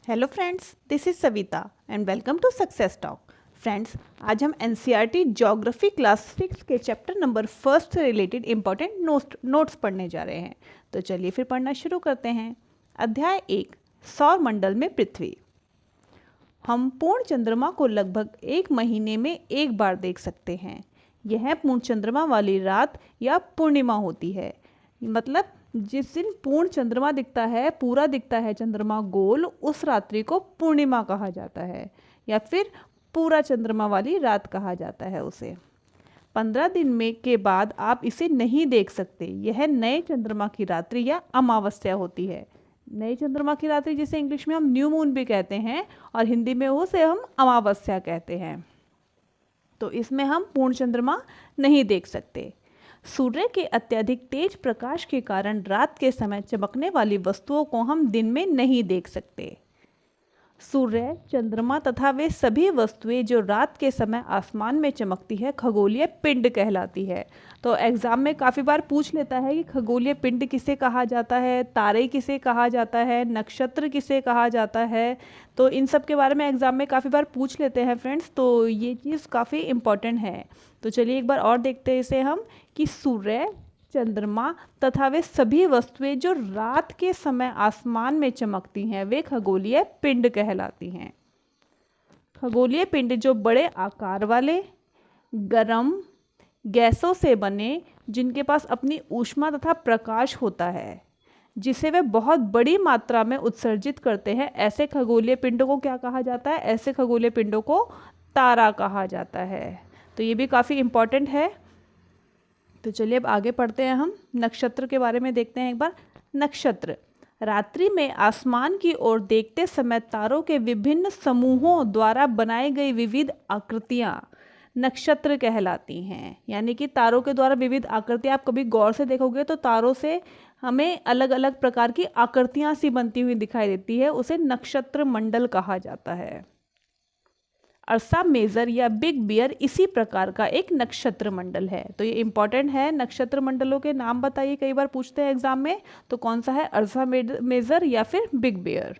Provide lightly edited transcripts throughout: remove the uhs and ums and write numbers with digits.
Hello friends, this is Savita and welcome to success talk. Friends, आज हम NCERT geography class 6 के chapter number 1 से related important notes पढ़ने जा रहे हैं। तो चलिए फिर पढ़ना शुरू करते हैं। अध्याय 1, सौर मंडल में पृथ्वी। हम पूर्ण चंद्रमा को लगभग 1 महीने में एक बार देख सकते हैं। यह पूर्ण चंद्रमा वाली रात या पूर्णिमा होती है। मतलब जिस दिन पूर्ण चंद्रमा दिखता है, पूरा दिखता है चंद्रमा गोल, उस रात्रि को पूर्णिमा कहा जाता है या फिर पूरा चंद्रमा वाली रात कहा जाता है उसे। 15 दिन में के बाद आप इसे नहीं देख सकते। यह नए चंद्रमा की रात्रि या अमावस्या होती है। नए चंद्रमा की रात्रि जिसे इंग्लिश में हम न्यू मून भी कहते हैं और हिंदी में उसे हम अमावस्या कहते हैं। तो इसमें हम पूर्ण चंद्रमा नहीं देख सकते। सूर्य के अत्यधिक तेज प्रकाश के कारण रात के समय चमकने वाली वस्तुओं को हम दिन में नहीं देख सकते। सूर्य, चंद्रमा तथा वे सभी वस्तुएं जो रात के समय आसमान में चमकती है खगोलीय पिंड कहलाती है। तो एग्जाम में काफ़ी बार पूछ लेता है कि खगोलीय पिंड किसे कहा जाता है, तारे किसे कहा जाता है, नक्षत्र किसे कहा जाता है। तो इन सब के बारे में एग्जाम में काफ़ी बार पूछ लेते हैं फ्रेंड्स, तो ये चीज़ काफ़ी इम्पॉर्टेंट है। तो चलिए एक बार और देखते हैं इसे हम कि सूर्य, चंद्रमा तथा वे सभी वस्तुएं जो रात के समय आसमान में चमकती हैं वे खगोलीय पिंड कहलाती हैं। खगोलीय पिंड जो बड़े आकार वाले, गर्म गैसों से बने, जिनके पास अपनी ऊष्मा तथा प्रकाश होता है, जिसे वे बहुत बड़ी मात्रा में उत्सर्जित करते हैं, ऐसे खगोलीय पिंडों को क्या कहा जाता है? ऐसे खगोलीय पिंडों को तारा कहा जाता है। तो ये भी काफ़ी इम्पॉर्टेंट है। तो चलिए अब आगे पढ़ते हैं। हम नक्षत्र के बारे में देखते हैं एक बार। नक्षत्र रात्रि में आसमान की ओर देखते समय तारों के विभिन्न समूहों द्वारा बनाई गई विविध आकृतियां नक्षत्र कहलाती हैं। यानी कि तारों के द्वारा विविध आकृतियां, आप कभी गौर से देखोगे तो तारों से हमें अलग अलग प्रकार की आकृतियां सी बनती हुई दिखाई देती है, उसे नक्षत्र मंडल कहा जाता है। अर्सा मेजर या बिग बियर इसी प्रकार का एक नक्षत्र मंडल है। तो ये इंपॉर्टेंट है। नक्षत्र मंडलों के नाम बताइए, कई बार पूछते हैं एग्जाम में। तो कौन सा है? अर्सा मेजर या फिर बिग बियर।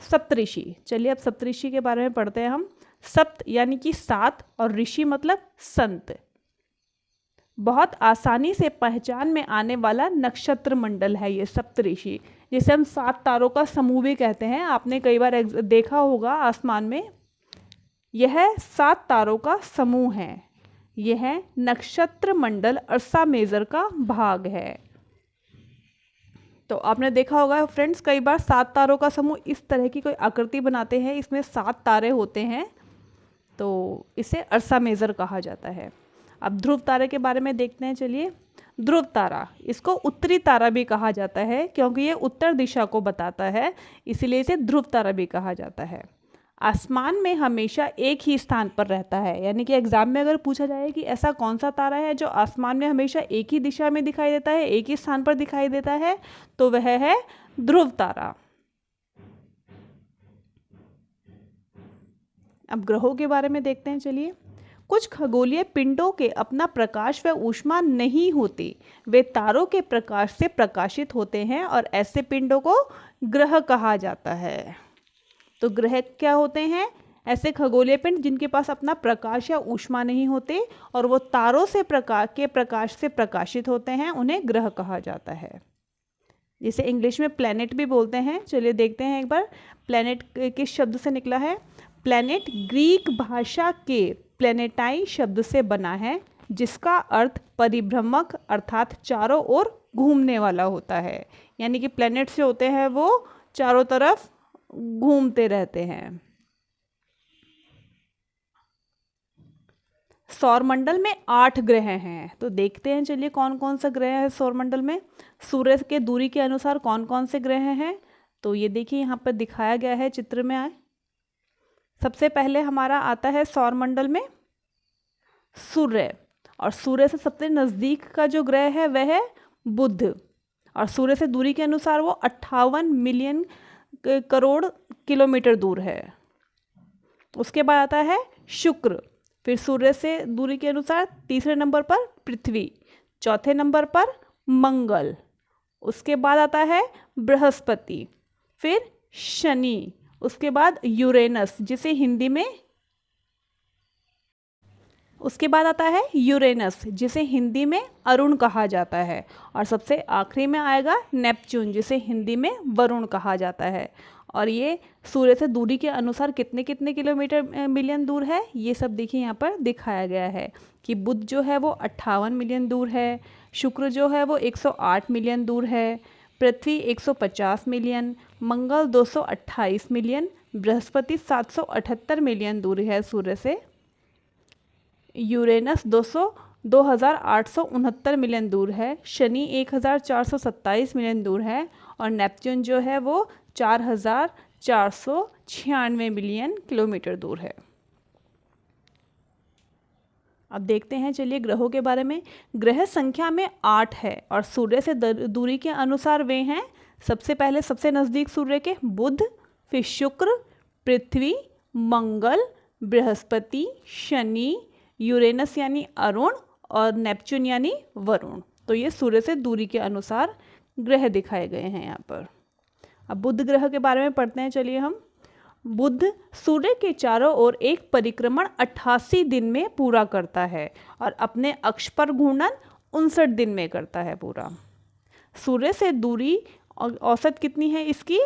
सप्तऋषि, चलिए अब सप्तऋषि के बारे में पढ़ते हैं हम। सप्त यानी कि 7 और ऋषि मतलब संत। बहुत आसानी से पहचान में आने वाला नक्षत्र मंडल है ये सप्तऋषि, जिसे हम 7 तारों का समूह भी कहते हैं। आपने कई बार देखा होगा आसमान में। यह 7 तारों का समूह है। यह नक्षत्र मंडल अर्सा मेजर का भाग है। तो आपने देखा होगा फ्रेंड्स, कई बार 7 तारों का समूह इस तरह की कोई आकृति बनाते हैं, इसमें 7 तारे होते हैं, तो इसे अर्सा मेजर कहा जाता है। अब ध्रुव तारे के बारे में देखते हैं। चलिए, ध्रुव तारा, इसको उत्तरी तारा भी कहा जाता है क्योंकि ये उत्तर दिशा को बताता है, इसीलिए इसे ध्रुव तारा भी कहा जाता है। आसमान में हमेशा एक ही स्थान पर रहता है। यानी कि एग्जाम में अगर पूछा जाए कि ऐसा कौन सा तारा है जो आसमान में हमेशा एक ही दिशा में दिखाई देता है, एक ही स्थान पर दिखाई देता है, तो वह है ध्रुव तारा। अब ग्रहों के बारे में देखते हैं। चलिए, कुछ खगोलीय पिंडों के अपना प्रकाश व ऊष्मा नहीं होती, वे तारों के प्रकाश से प्रकाशित होते हैं और ऐसे पिंडों को ग्रह कहा जाता है। तो ग्रह क्या होते हैं? ऐसे खगोलीय पिंड जिनके पास अपना प्रकाश या ऊष्मा नहीं होते और वो तारों से प्रकाश से प्रकाशित होते हैं, उन्हें ग्रह कहा जाता है, जिसे इंग्लिश में प्लैनेट भी बोलते हैं। चलिए देखते हैं एक बार, प्लैनेट किस शब्द से निकला है। प्लैनेट ग्रीक भाषा के प्लैनेटाई शब्द से बना है, जिसका अर्थ परिभ्रमक अर्थात चारों ओर घूमने वाला होता है। यानी कि प्लैनेट से होते हैं वो चारों तरफ घूमते रहते हैं। सौरमंडल में 8 ग्रह हैं। तो देखते हैं चलिए कौन कौन सा ग्रह है सौरमंडल में। सूर्य के दूरी के अनुसार कौन कौन से ग्रह हैं, तो ये देखिए यहाँ पर दिखाया गया है, चित्र में आए। सबसे पहले हमारा आता है सौरमंडल में सूर्य, और सूर्य से सबसे नज़दीक का जो ग्रह है वह है बुध, और सूर्य से दूरी के अनुसार वो 58 मिलियन करोड़ किलोमीटर दूर है। उसके बाद आता है शुक्र, फिर सूर्य से दूरी के अनुसार तीसरे नंबर पर पृथ्वी, चौथे नंबर पर मंगल, उसके बाद आता है बृहस्पति, फिर शनि, उसके बाद यूरेनस जिसे हिंदी में, उसके बाद आता है यूरेनस जिसे हिंदी में अरुण कहा जाता है, और सबसे आखिरी में आएगा नेपच्यून जिसे हिंदी में वरुण कहा जाता है। और ये सूर्य से दूरी के अनुसार कितने कितने किलोमीटर मिलियन दूर है, ये सब देखिए यहाँ पर दिखाया गया है कि बुध जो है वो 58 मिलियन दूर है, शुक्र जो है वो 108 मिलियन दूर है, पृथ्वी 150 मिलियन, मंगल 228 मिलियन, बृहस्पति 778 मिलियन दूर है सूर्य से, यूरेनस 2869 मिलियन दूर है, शनि 1427 मिलियन दूर है, और नेपच्यून जो है वो 4496 मिलियन किलोमीटर दूर है। अब देखते हैं, चलिए ग्रहों के बारे में। ग्रह संख्या में 8 है और सूर्य से दूरी के अनुसार वे हैं, सबसे पहले सबसे नज़दीक सूर्य के बुध, फिर शुक्र, पृथ्वी, मंगल, बृहस्पति, शनि, यूरेनस यानी अरुण, और नेपच्यून यानी वरुण। तो ये सूर्य से दूरी के अनुसार ग्रह दिखाए गए हैं यहाँ पर। अब बुध ग्रह के बारे में पढ़ते हैं, चलिए हम। बुध सूर्य के चारों ओर एक परिक्रमण 88 दिन में पूरा करता है और अपने अक्ष पर घूर्णन 59 दिन में करता है पूरा। सूर्य से दूरी औसत कितनी है इसकी?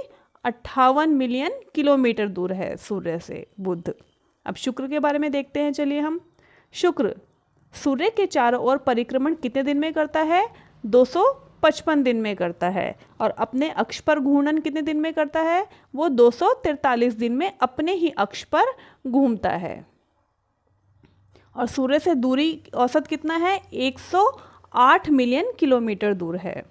58 मिलियन किलोमीटर दूर है सूर्य से बुध। अब शुक्र के बारे में देखते हैं, चलिए हम। शुक्र सूर्य के चारों ओर परिक्रमण कितने दिन में करता है? 255 दिन में करता है, और अपने अक्ष पर घूर्णन कितने दिन में करता है? वो 243 दिन में अपने ही अक्ष पर घूमता है। और सूर्य से दूरी औसत कितना है? 108 मिलियन किलोमीटर दूर है।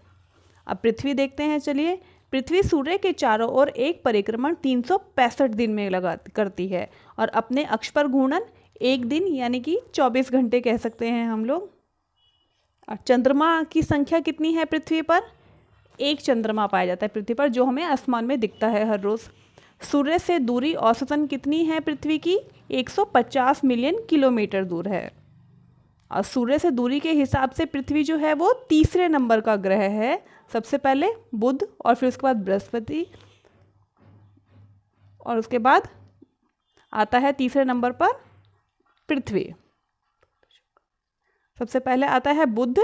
अब पृथ्वी देखते हैं, चलिए। पृथ्वी सूर्य के चारों ओर एक परिक्रमण 365 दिन में करती है, और अपने अक्ष पर घूर्णन 1 दिन यानी कि 24 घंटे कह सकते हैं हम लोग। और चंद्रमा की संख्या कितनी है पृथ्वी पर? एक चंद्रमा पाया जाता है पृथ्वी पर, जो हमें आसमान में दिखता है हर रोज़। सूर्य से दूरी औसतन कितनी है पृथ्वी की? 150 मिलियन किलोमीटर दूर है। और सूर्य से दूरी के हिसाब से पृथ्वी जो है वो तीसरे नंबर का ग्रह है। सबसे पहले बुध, और फिर उसके बाद बृहस्पति, और उसके बाद आता है तीसरे नंबर पर पृथ्वी। सबसे पहले आता है बुध,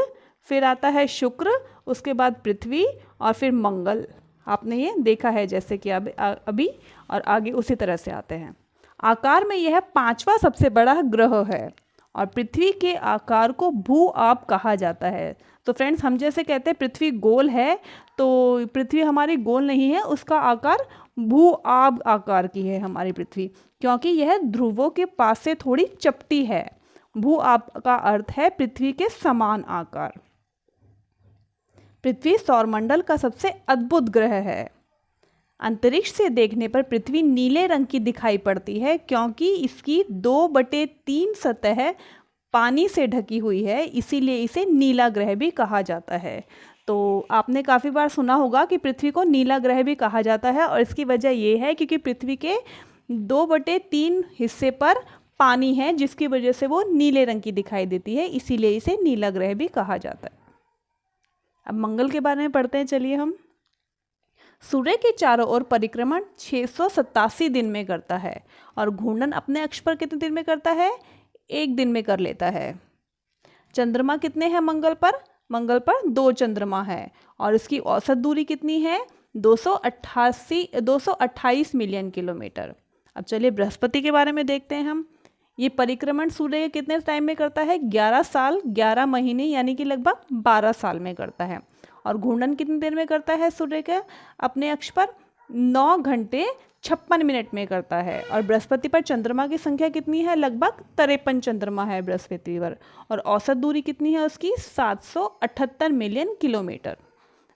फिर आता है शुक्र, उसके बाद पृथ्वी, और फिर मंगल। आपने ये देखा है जैसे कि अभी, और आगे उसी तरह से आते हैं। आकार में यह 5वां सबसे बड़ा ग्रह है, और पृथ्वी के आकार को भू आप कहा जाता है। तो फ्रेंड्स, हम जैसे कहते हैं पृथ्वी गोल है, तो पृथ्वी हमारी गोल नहीं है, उसका आकार भू आप आकार की है हमारी पृथ्वी, क्योंकि यह ध्रुवों के पास से थोड़ी चपटी है। भू आप का अर्थ है पृथ्वी के समान आकार। पृथ्वी सौरमंडल का सबसे अद्भुत ग्रह है। अंतरिक्ष से देखने पर पृथ्वी नीले रंग की दिखाई पड़ती है, क्योंकि इसकी 2/3 सतह पानी से ढकी हुई है, इसीलिए इसे नीला ग्रह भी कहा जाता है। तो आपने काफ़ी बार सुना होगा कि पृथ्वी को नीला ग्रह भी कहा जाता है, और इसकी वजह ये है क्योंकि पृथ्वी के 2/3 हिस्से पर पानी है, जिसकी वजह से वो नीले रंग की दिखाई देती है, इसीलिए इसे नीला ग्रह भी कहा जाता है। अब मंगल के बारे में पढ़ते हैं, चलिए हम। सूर्य के चारों ओर परिक्रमण 687 दिन में करता है, और घूर्णन अपने अक्ष पर कितने दिन में करता है? 1 दिन में कर लेता है। चंद्रमा कितने हैं मंगल पर? मंगल पर 2 चंद्रमा है, और इसकी औसत दूरी कितनी है? 228 मिलियन किलोमीटर। अब चलिए बृहस्पति के बारे में देखते हैं हम। ये परिक्रमण सूर्य के कितने टाइम में करता है? 11 साल 11 महीने यानी कि लगभग 12 साल में करता है। और घूर्णन कितनी देर में करता है सूर्य के अपने अक्ष पर? 9 घंटे 56 मिनट में करता है। और बृहस्पति पर चंद्रमा की संख्या कितनी है? लगभग 53 चंद्रमा है बृहस्पति पर, और औसत दूरी कितनी है उसकी? 778 मिलियन किलोमीटर।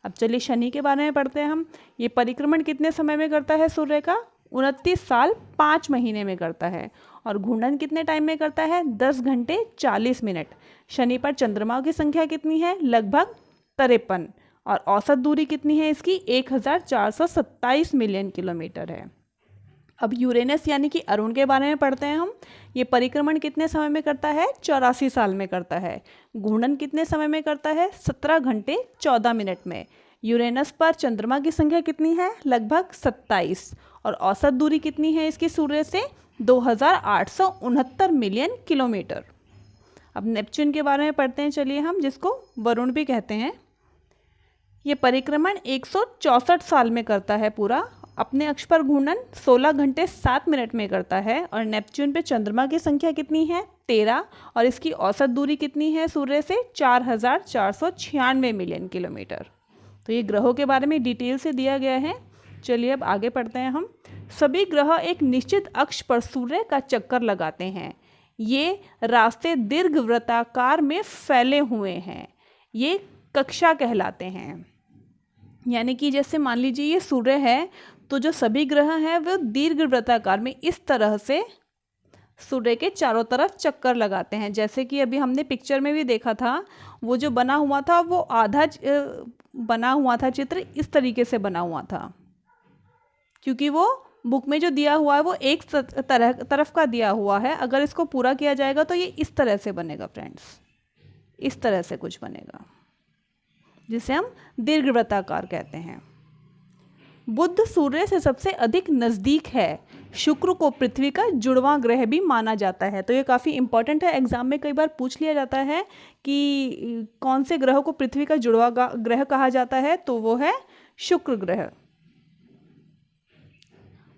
अब चलिए शनि के बारे में पढ़ते हैं हम। ये परिक्रमण कितने समय में करता है सूर्य का? 29 साल 5 महीने में करता है। और घूर्णन कितने टाइम में करता है? 10 घंटे 40 मिनट। शनि पर चंद्रमा की संख्या कितनी है? लगभग 53। और औसत दूरी कितनी है इसकी? 1427 मिलियन किलोमीटर है। अब यूरेनस यानी कि अरुण के बारे में पढ़ते हैं हम। ये परिक्रमण कितने समय में करता है? 84 साल में करता है। घूर्णन कितने समय में करता है? 17 घंटे 14 मिनट में। यूरेनस पर चंद्रमा की संख्या कितनी है? लगभग 27। और औसत दूरी कितनी है इसकी सूर्य से? 2869 मिलियन किलोमीटर। अब नेपच्यून के बारे में पढ़ते हैं चलिए हम, जिसको वरुण भी कहते हैं। ये परिक्रमण 164 साल में करता है पूरा। अपने अक्ष पर घूर्णन 16 घंटे 7 मिनट में करता है। और नेपच्यून पे चंद्रमा की संख्या कितनी है? 13। और इसकी औसत दूरी कितनी है सूर्य से? 4496 मिलियन किलोमीटर। तो ये ग्रहों के बारे में डिटेल से दिया गया है। चलिए अब आगे पढ़ते हैं हम। सभी ग्रह एक निश्चित अक्ष पर सूर्य का चक्कर लगाते हैं। ये रास्ते दीर्घवृत्ताकार में फैले हुए हैं। ये कक्षा कहलाते हैं। यानी कि जैसे मान लीजिए ये सूर्य है, तो जो सभी ग्रह हैं वो दीर्घवृत्ताकार में इस तरह से सूर्य के चारों तरफ चक्कर लगाते हैं। जैसे कि अभी हमने पिक्चर में भी देखा था, वो जो बना हुआ था वो आधा बना हुआ था, चित्र इस तरीके से बना हुआ था, क्योंकि वो बुक में जो दिया हुआ है वो एक तरफ का दिया हुआ है। अगर इसको पूरा किया जाएगा तो ये इस तरह से बनेगा फ्रेंड्स, इस तरह से कुछ बनेगा, जिसे हम दीर्घवृत्ताकार कहते हैं। बुध सूर्य से सबसे अधिक नज़दीक है। शुक्र को पृथ्वी का जुड़वां ग्रह भी माना जाता है। तो ये काफ़ी इंपॉर्टेंट है, एग्जाम में कई बार पूछ लिया जाता है कि कौन से ग्रह को पृथ्वी का जुड़वां ग्रह कहा जाता है, तो वो है शुक्र ग्रह।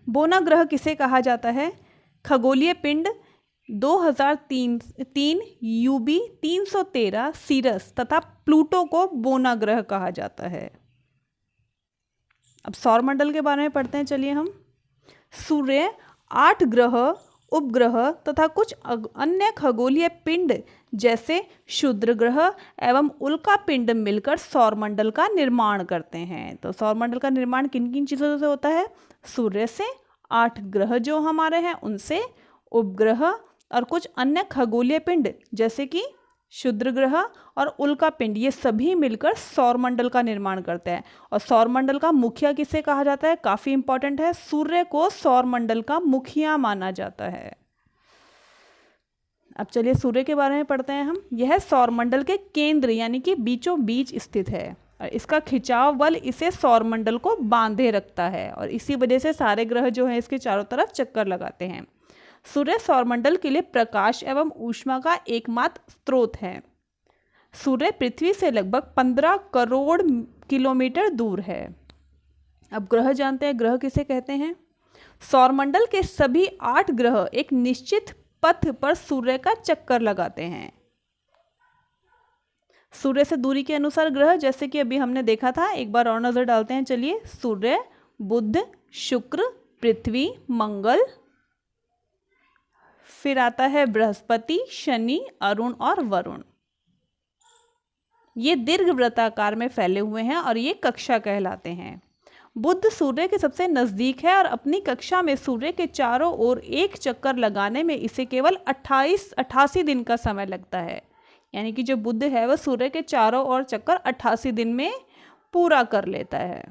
बोना ग्रह किसे कहा जाता है? खगोलीय पिंड 2003 यूबी 313 सीरस तथा प्लूटो को बोना ग्रह कहा जाता है। अब सौरमंडल के बारे में पढ़ते हैं चलिए हम। सूर्य, 8 ग्रह, उपग्रह तथा कुछ अन्य खगोलीय पिंड जैसे क्षुद्र ग्रह एवं उल्का पिंड मिलकर सौरमंडल का निर्माण करते हैं। तो सौरमंडल का निर्माण किन किन चीज़ों से होता है? सूर्य से, 8 ग्रह जो हमारे हैं उनसे, उपग्रह और कुछ अन्य खगोलीय पिंड जैसे कि क्षुद्र ग्रह और उल्का पिंड, ये सभी मिलकर सौरमंडल का निर्माण करते हैं। और सौरमंडल का मुखिया किसे कहा जाता है? काफ़ी इंपॉर्टेंट है, सूर्य को सौरमंडल का मुखिया माना जाता है। अब चलिए सूर्य के बारे में पढ़ते हैं हम। यह सौरमंडल के केंद्र यानी कि बीचों बीच स्थित है और इसका खिंचाव बल इसे सौरमंडल को बांधे रखता है और इसी वजह से सारे ग्रह जो हैं इसके चारों तरफ चक्कर लगाते हैं। सूर्य सौरमंडल के लिए प्रकाश एवं ऊष्मा का एकमात्र स्रोत है। सूर्य पृथ्वी से लगभग 15 करोड़ किलोमीटर दूर है। अब ग्रह जानते हैं, ग्रह किसे कहते हैं? सौरमंडल के सभी 8 ग्रह एक निश्चित पथ पर सूर्य का चक्कर लगाते हैं। सूर्य से दूरी के अनुसार ग्रह, जैसे कि अभी हमने देखा था, एक बार और नजर डालते हैं चलिए। सूर्य, बुध, शुक्र, पृथ्वी, मंगल, फिर आता है बृहस्पति, शनि, अरुण और वरुण। ये दीर्घवृत्ताकार में फैले हुए हैं और ये कक्षा कहलाते हैं। बुध सूर्य के सबसे नजदीक है और अपनी कक्षा में सूर्य के चारों ओर एक चक्कर लगाने में इसे केवल 88 दिन का समय लगता है। यानी कि जो बुध है वह सूर्य के चारों ओर चक्कर 88 दिन में पूरा कर लेता है।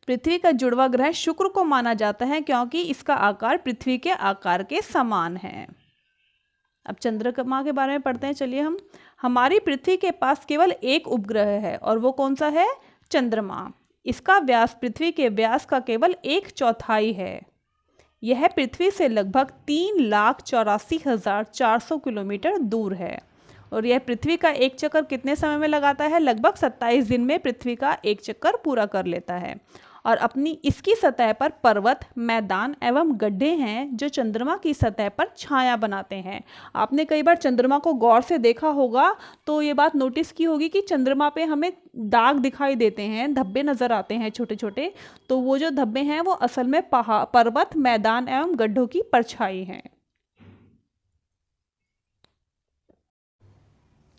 पृथ्वी का जुड़वा ग्रह शुक्र को माना जाता है क्योंकि इसका आकार पृथ्वी के आकार के समान है। अब चंद्रमा के बारे में पढ़ते हैं चलिए हम। हमारी पृथ्वी के पास केवल एक उपग्रह है और वो कौन सा है? चंद्रमा। इसका व्यास पृथ्वी के व्यास का केवल 1/4 है। यह पृथ्वी से लगभग 3,84,400 किलोमीटर दूर है और यह पृथ्वी का एक चक्कर कितने समय में लगाता है? लगभग 27 दिन में पृथ्वी का एक चक्कर पूरा कर लेता है। और अपनी इसकी सतह पर पर्वत, मैदान एवं गड्ढे हैं जो चंद्रमा की सतह पर छाया बनाते हैं। आपने कई बार चंद्रमा को गौर से देखा होगा तो ये बात नोटिस की होगी कि चंद्रमा पे हमें दाग दिखाई देते हैं, धब्बे नजर आते हैं छोटे छोटे। तो वो जो धब्बे हैं वो असल में पर्वत, मैदान एवं गड्ढों की परछाई हैं।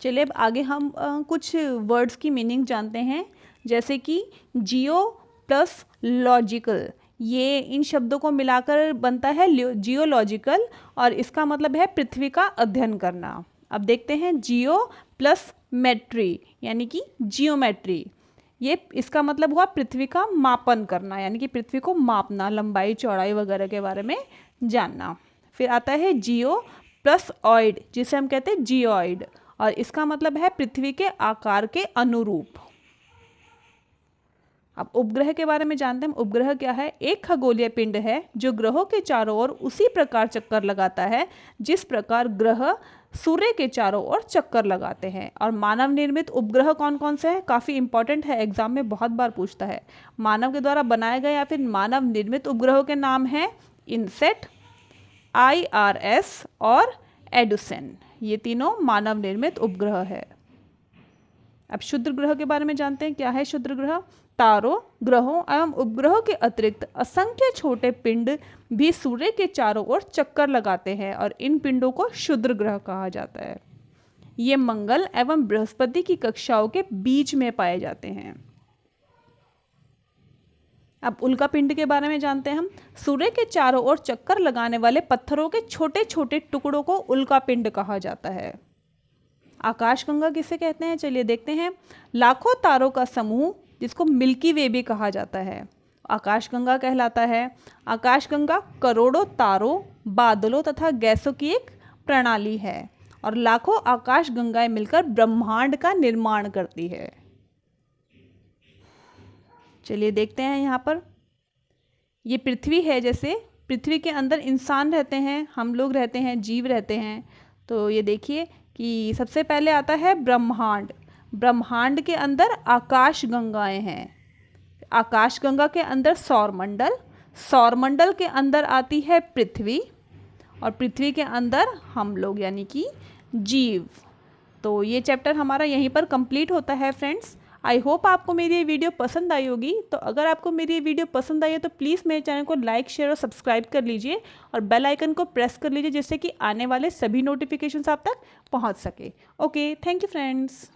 चलिए अब आगे हम कुछ वर्ड्स की मीनिंग जानते हैं, जैसे कि जियो प्लस लॉजिकल। ये इन शब्दों को मिलाकर बनता है जियोलॉजिकल और इसका मतलब है पृथ्वी का अध्ययन करना। अब देखते हैं जियो प्लस मेट्री यानी कि जियोमेट्री। ये इसका मतलब हुआ पृथ्वी का मापन करना, यानी कि पृथ्वी को मापना, लंबाई चौड़ाई वगैरह के बारे में जानना। फिर आता है जियो प्लस ऑइड, जिसे हम कहते हैं जियोइड। और इसका मतलब है पृथ्वी के आकार के अनुरूप। अब उपग्रह के बारे में जानते हैं। उपग्रह क्या है? एक खगोलीय पिंड है जो ग्रहों के चारों ओर उसी प्रकार चक्कर लगाता है जिस प्रकार ग्रह सूर्य के चारों ओर चक्कर लगाते हैं। और मानव निर्मित उपग्रह कौन कौन से हैं? काफ़ी इंपॉर्टेंट है, एग्जाम में बहुत बार पूछता है। मानव के द्वारा बनाए गए या फिर मानव निर्मित उपग्रहों के नाम हैं इनसेट, IRS और एडुसन। ये तीनों मानव निर्मित उपग्रह है। अब क्षुद्र ग्रह के बारे में जानते हैं। क्या है क्षुद्र ग्रह? तारों, ग्रहों एवं उपग्रहों के अतिरिक्त असंख्य छोटे पिंड भी सूर्य के चारों ओर चक्कर लगाते हैं और इन पिंडों को क्षुद्र ग्रह कहा जाता है। ये मंगल एवं बृहस्पति की कक्षाओं के बीच में पाए जाते हैं। अब उल्का पिंड के बारे में जानते हैं हम। सूर्य के चारों ओर चक्कर लगाने वाले पत्थरों के छोटे छोटे टुकड़ों को उल्का पिंड कहा जाता है। आकाशगंगा किसे कहते हैं? चलिए देखते हैं। लाखों तारों का समूह जिसको मिल्की वे भी कहा जाता है, आकाशगंगा कहलाता है। आकाशगंगा करोड़ों तारों, बादलों तथा गैसों की एक प्रणाली है और लाखों आकाशगंगाएं मिलकर ब्रह्मांड का निर्माण करती है। चलिए देखते हैं यहाँ पर। ये पृथ्वी है, जैसे पृथ्वी के अंदर इंसान रहते हैं, हम लोग रहते हैं, जीव रहते हैं। तो ये देखिए कि सबसे पहले आता है ब्रह्मांड। ब्रह्मांड के अंदर आकाशगंगाएं हैं। आकाशगंगा के अंदर सौरमंडल, सौरमंडल के अंदर आती है पृथ्वी और पृथ्वी के अंदर हम लोग यानी कि जीव। तो ये चैप्टर हमारा यहीं पर कंप्लीट होता है फ्रेंड्स। आई होप आपको मेरी ये वीडियो पसंद आई होगी। तो अगर आपको मेरी ये वीडियो पसंद आई है तो प्लीज़ मेरे चैनल को लाइक, शेयर और सब्सक्राइब कर लीजिए और बेल आइकन को प्रेस कर लीजिए जिससे कि आने वाले सभी नोटिफिकेशंस आप तक पहुंच सके। Okay, thank you friends.